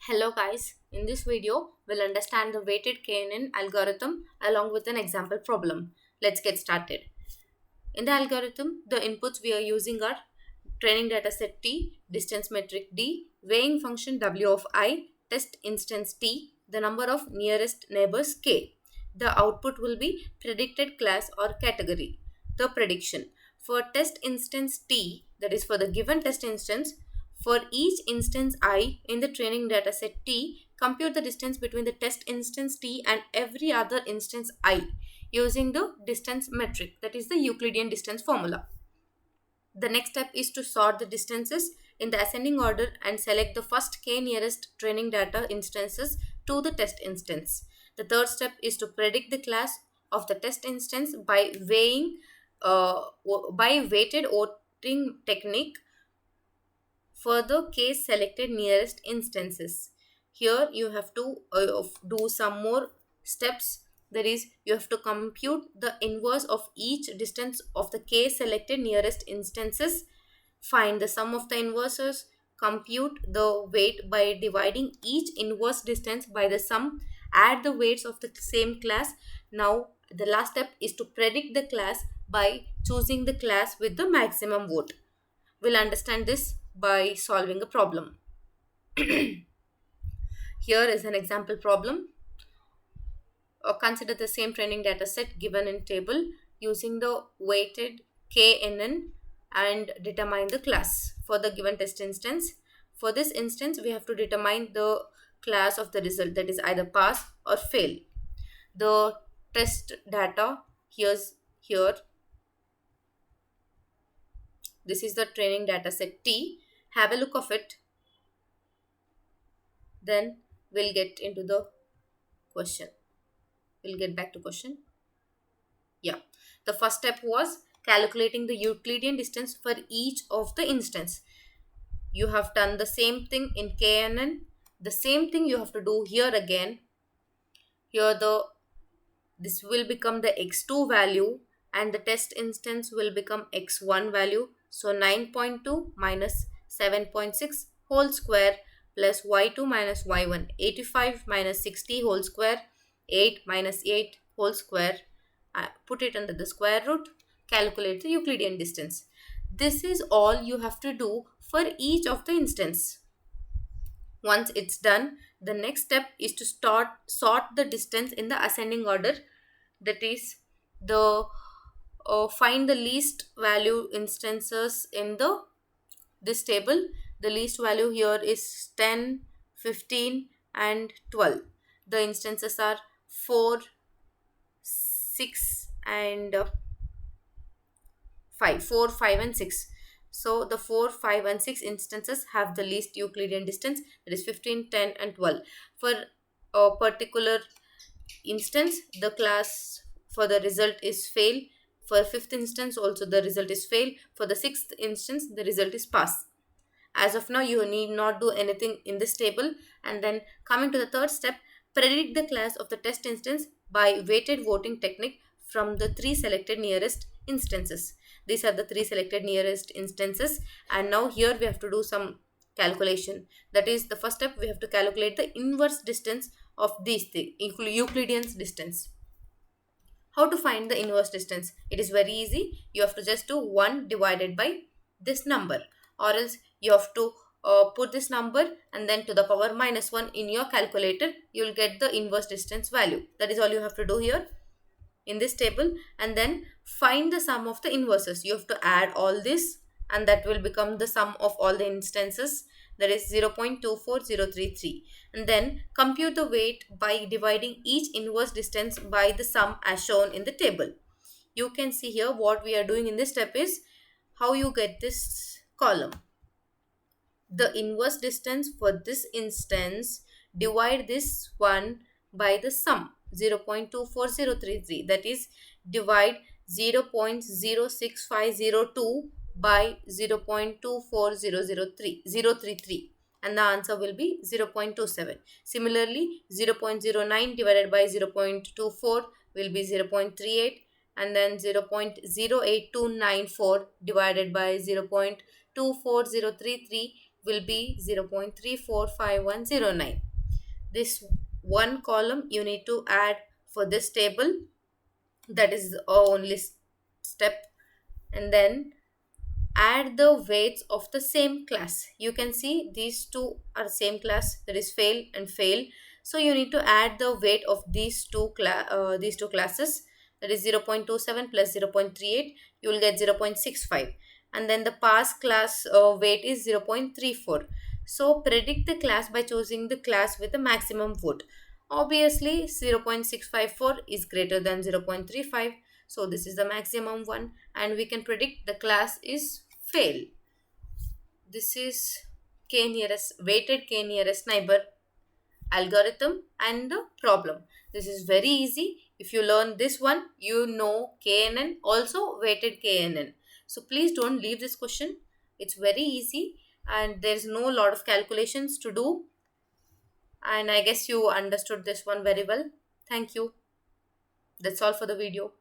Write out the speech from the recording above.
Hello guys, in this video we'll understand the weighted KNN algorithm along with an example problem. Let's get started. In the algorithm, the inputs we are using are training data set T, distance metric D, weighing function W of I, test instance T, the number of nearest neighbors K. The output will be predicted class or category. The prediction for test instance T, that is for the given test instance, for each instance I in the training data set T, compute the distance between the test instance T and every other instance I using the distance metric, that is the Euclidean distance formula. The next step is to sort the distances in the ascending order and select the first k nearest training data instances to the test instance. The third step is to predict the class of the test instance by weighted voting technique for the case selected nearest instances. Here you have to do some more steps, that is you have to compute the inverse of each distance of the case selected nearest instances, find the sum of the inverses, compute the weight by dividing each inverse distance by the sum, add the weights of the same class. Now the last step is to predict the class by choosing the class with the maximum vote. We'll understand this by solving a problem. Here is an example problem. Consider the same training data set given in table using the weighted KNN and determine the class for the given test instance. For this instance, we have to determine the class of the result, that is either pass or fail. The test data here. This is the training data set T. Have a look of it. Then we'll get into the question. We'll get back to question. Yeah. The first step was calculating the Euclidean distance for each of the instance. You have done the same thing in KNN. The same thing you have to do here again. Here this will become the x2 value and the test instance will become x1 value. So 9.2 minus 7.6 whole square plus y2 minus y1, 85 minus 60 whole square, 8 minus 8 whole square. Put it under the square root, calculate the Euclidean distance. This is all you have to do for each of the instance. Once it's done, the next step is to sort the distance in the ascending order, that is find the least value instances in this table. The least value here is 10, 15 and 12. The instances are 4, 6 and 5. 4, 5 and 6. So the 4, 5 and 6 instances have the least Euclidean distance, that is 15, 10 and 12. For a particular instance, the class for the result is fail. For 5th instance also the result is fail. For the 6th instance the result is pass. As of now you need not do anything in this table. And then coming to the third step, predict the class of the test instance by weighted voting technique from the 3 selected nearest instances. These are the 3 selected nearest instances, and now here we have to do some calculation. That is, the first step, we have to calculate the inverse distance of these things, Euclidean distance. How to find the inverse distance? It is very easy. You have to just do 1 divided by this number, or else you have to put this number and then to the power minus 1 in your calculator. You will get the inverse distance value. That is all you have to do here in this table, and then find the sum of the inverses. You have to add all this and that will become the sum of all the instances, that is 0.24033, and then compute the weight by dividing each inverse distance by the sum as shown in the table. You can see here what we are doing in this step is how you get this column. The inverse distance for this instance, divide this one by the sum 0.24033, that is divide 0.06502 by 0.24033, and the answer will be 0.27. Similarly, 0.09 divided by 0.24 will be 0.38, and then 0.08294 divided by 0.24033 will be 0.345109. This one column you need to add for this table, that is the only step, and then add the weights of the same class. You can see these two are same class, that is fail and fail. So you need to add the weight of these two classes, that is 0.27 plus 0.38, you will get 0.65, and then the pass class weight is 0.34. So predict the class by choosing the class with the maximum vote. Obviously 0.654 is greater than 0.35, so this is the maximum one, and we can predict the class is fail. This is k nearest weighted k nearest neighbor algorithm and the problem. This is very easy. If you learn this one, you know KNN, also weighted KNN. So please don't leave this question. It's very easy and there's no lot of calculations to do. And I guess you understood this one very well. Thank you. That's all for the video.